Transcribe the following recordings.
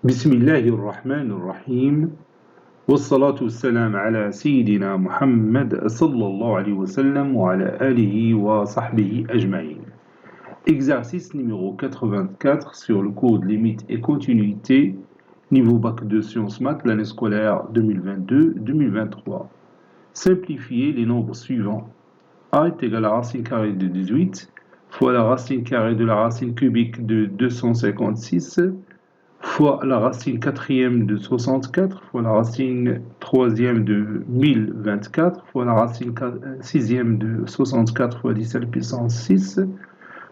بسم الله الرحمن الرحيم والصلاة والسلام على سيدنا محمد صلى الله عليه وسلم وعلى آله وصحبه أجمعين. Exercice numéro 84 sur le cours de limites et continuité, niveau bac de sciences maths, l'année scolaire 2022-2023. Simplifiez les nombres suivants. A est égal à la racine carrée de 18 fois la racine carrée de la racine cubique de 256 fois la racine quatrième de 64, fois la racine troisième de 1024, fois la racine sixième de 64 fois 10 à la puissance 6,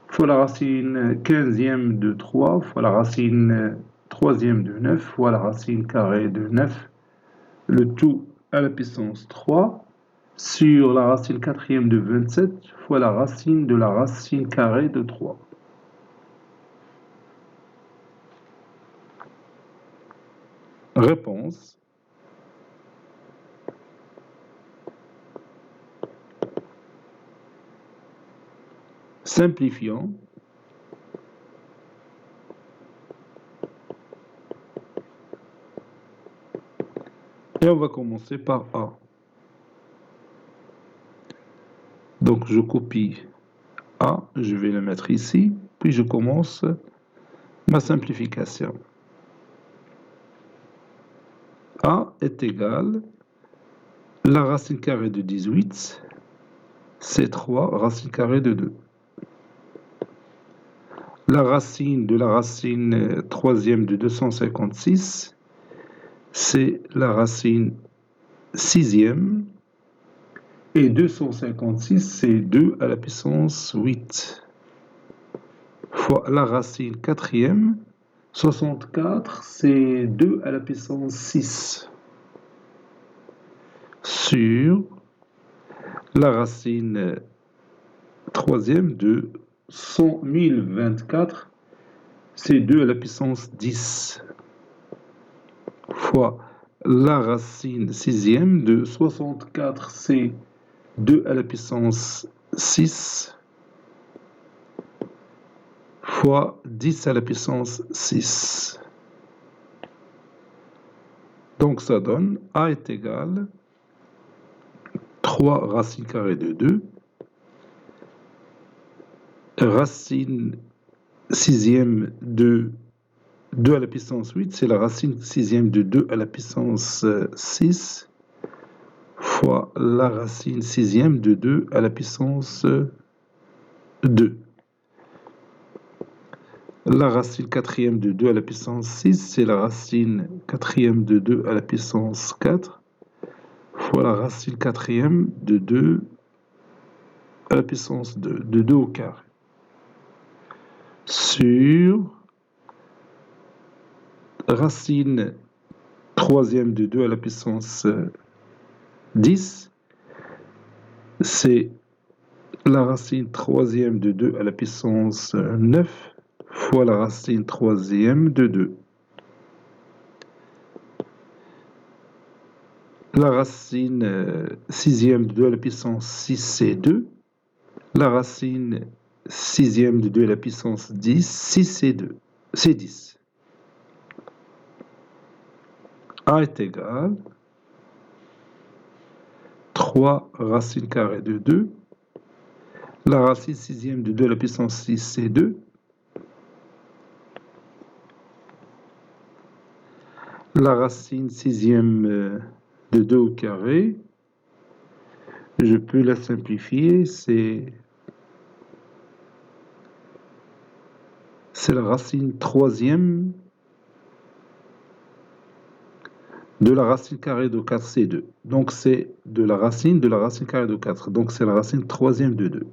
fois la racine quinzième de 3, fois la racine troisième de 9, fois la racine carrée de 9, le tout à la puissance 3, sur la racine quatrième de 27, fois la racine de la racine carrée de 3. Réponse. Simplifiant. Et on va commencer par A. Donc je copie A, je vais le mettre ici, puis je commence ma simplification. A est égal à la racine carrée de 18, c'est 3 racine carrée de 2. La racine de la racine troisième de 256, c'est la racine sixième. Et 256, c'est 2 à la puissance 8. Fois la racine quatrième, 64, c'est 2 à la puissance 6. Sur la racine troisième de 1024, c'est 2 à la puissance 10. Fois la racine sixième de 64, c'est 2 à la puissance 6. Fois 10 à la puissance 6. Donc ça donne A est égal à 3 racine carrée de 2. Racine sixième de 2 à la puissance 8, c'est la racine sixième de 2 à la puissance 6 fois la racine sixième de 2 à la puissance 2. La racine quatrième de 2 à la puissance 6, c'est la racine quatrième de 2 à la puissance 4 fois la racine quatrième de 2 à la puissance 2, de 2 au carré. Sur racine troisième de 2 à la puissance 10, c'est la racine troisième de 2 à la puissance 9 fois la racine troisième de 2. La racine sixième de 2 à la puissance 6, c'est 2. La racine sixième de 2 à la puissance 10, 6, c'est 2. C'est 10. A est égal à 3 racine carrée de 2. La racine sixième de 2 à la puissance 6, c'est 2. La racine sixième de 2 au carré, je peux la simplifier, c'est la racine troisième de la racine carrée de 4, c'est 2. Donc c'est de la racine carrée de 4. Donc c'est la racine troisième de 2.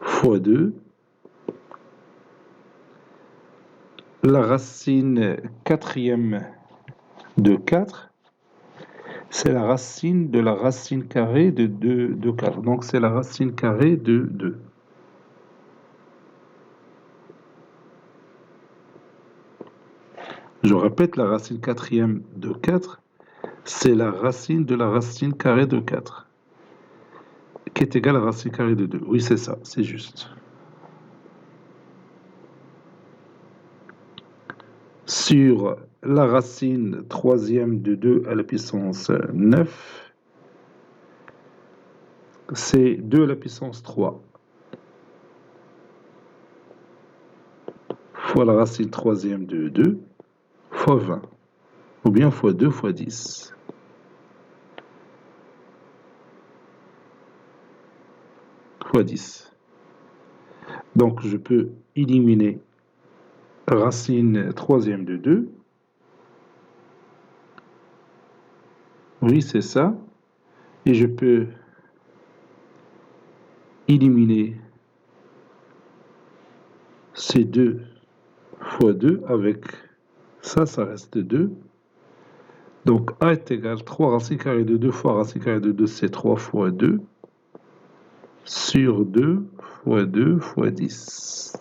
Fois 2. La racine quatrième de 4, c'est la racine de la racine carrée de 2 de 4. Donc c'est la racine carrée de 2. Je répète, la racine quatrième de 4, c'est la racine de la racine carrée de 4, qui est égale à la racine carrée de 2. Oui, c'est ça, c'est juste. sur la racine troisième de 2 à la puissance 9, c'est 2 à la puissance 3 fois la racine troisième de 2 fois 20, ou bien fois 2 fois 10. Fois 10. Donc je peux éliminer racine troisième de 2. Oui, c'est ça. Et je peux éliminer ces 2 fois 2 avec ça, ça reste 2. Donc A est égal 3 racine carrée de 2 fois racine carrée de 2, c'est 3 fois 2 sur 2 fois 2 fois 10.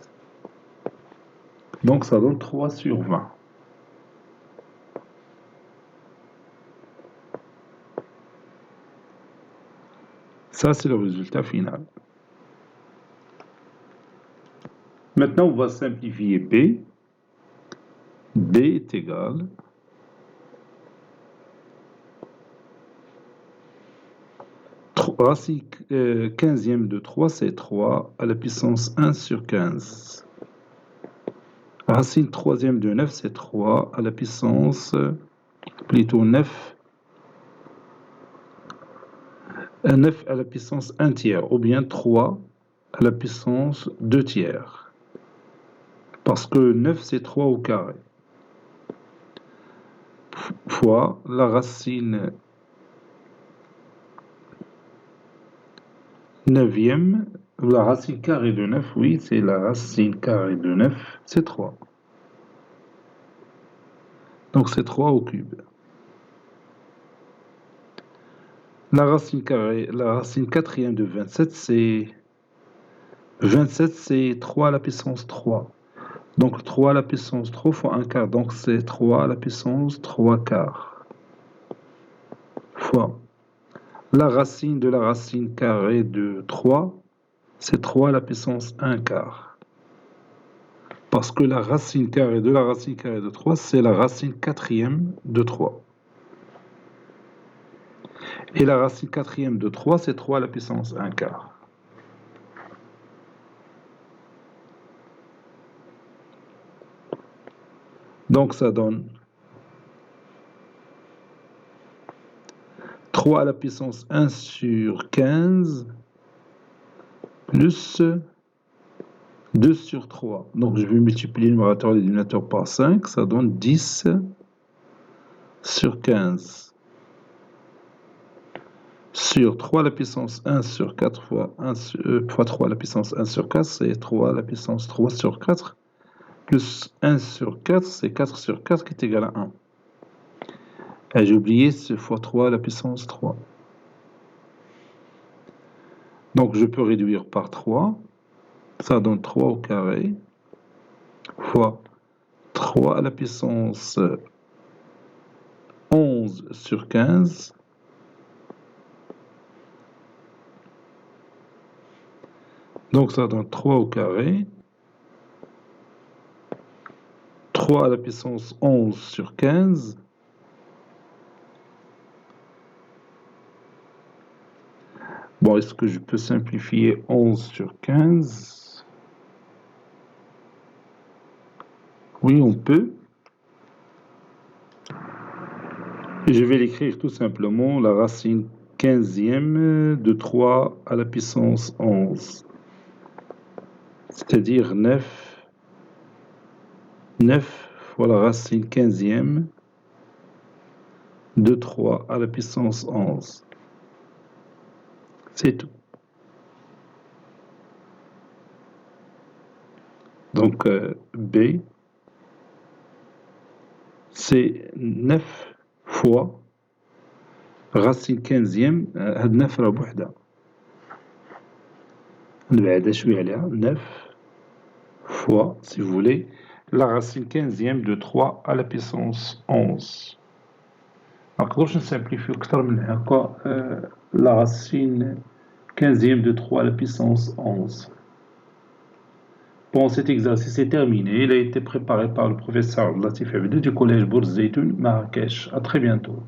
Donc ça donne 3 sur 20. Ça, c'est le résultat final. Maintenant, on va simplifier B. B est égal racine 15e de 3, c'est 3 à la puissance 1 sur 15. Racine troisième de 9, c'est 3 à la puissance, plutôt 9 à la puissance 1 tiers, ou bien 3 à la puissance 2 tiers. Parce que 9, c'est 3 au carré. Fois la racine 9e, la racine carrée de 9, oui, c'est la racine carrée de 9, c'est 3. Donc c'est 3 au cube. La racine carrée, la racine quatrième de 27, c'est 27, c'est 3 à la puissance 3. Donc 3 à la puissance 3 fois 1 quart. Donc c'est 3 à la puissance 3 quarts. Fois la racine de la racine carrée de 3, c'est 3 à la puissance 1 quart. Parce que la racine carrée de la racine carrée de 3, c'est la racine quatrième de 3. Et la racine quatrième de 3, c'est 3 à la puissance 1 quart. Donc ça donne 3 à la puissance 1 sur 15 plus 2 sur 3. Donc je vais multiplier le numérateur et le dénominateur par 5. Ça donne 10 sur 15. Sur 3 à la puissance 1 sur 4 fois 3 à la puissance 1 sur 4, c'est 3 à la puissance 3 sur 4. Plus 1 sur 4, c'est 4 sur 4 qui est égal à 1. Et j'ai oublié ce fois 3 à la puissance 3. Donc je peux réduire par 3. Ça donne 3 au carré fois 3 à la puissance 11 sur 15. Donc ça donne 3 au carré. 3 à la puissance 11 sur 15. Bon, est-ce que je peux simplifier 11 sur 15? Oui, on peut. Et je vais l'écrire tout simplement, la racine 15e de 3 à la puissance 11. C'est-à-dire 9 fois la racine 15e de 3 à la puissance 11. C'est tout. Donc B, c'est 9 fois racine 15e, هاد 9 راه بوحدها. نبعدها شوية عليها 9 fois, si vous voulez, la racine 15e de 3 à la puissance 11. ما نقدرش نسامبليفيو أكثر من هكا la racine 15e de 3 à la puissance 11. Bon, cet exercice est terminé. Il a été préparé par le professeur Latif Abdou du collège Bourz Zeytoun, Marrakech. À très bientôt.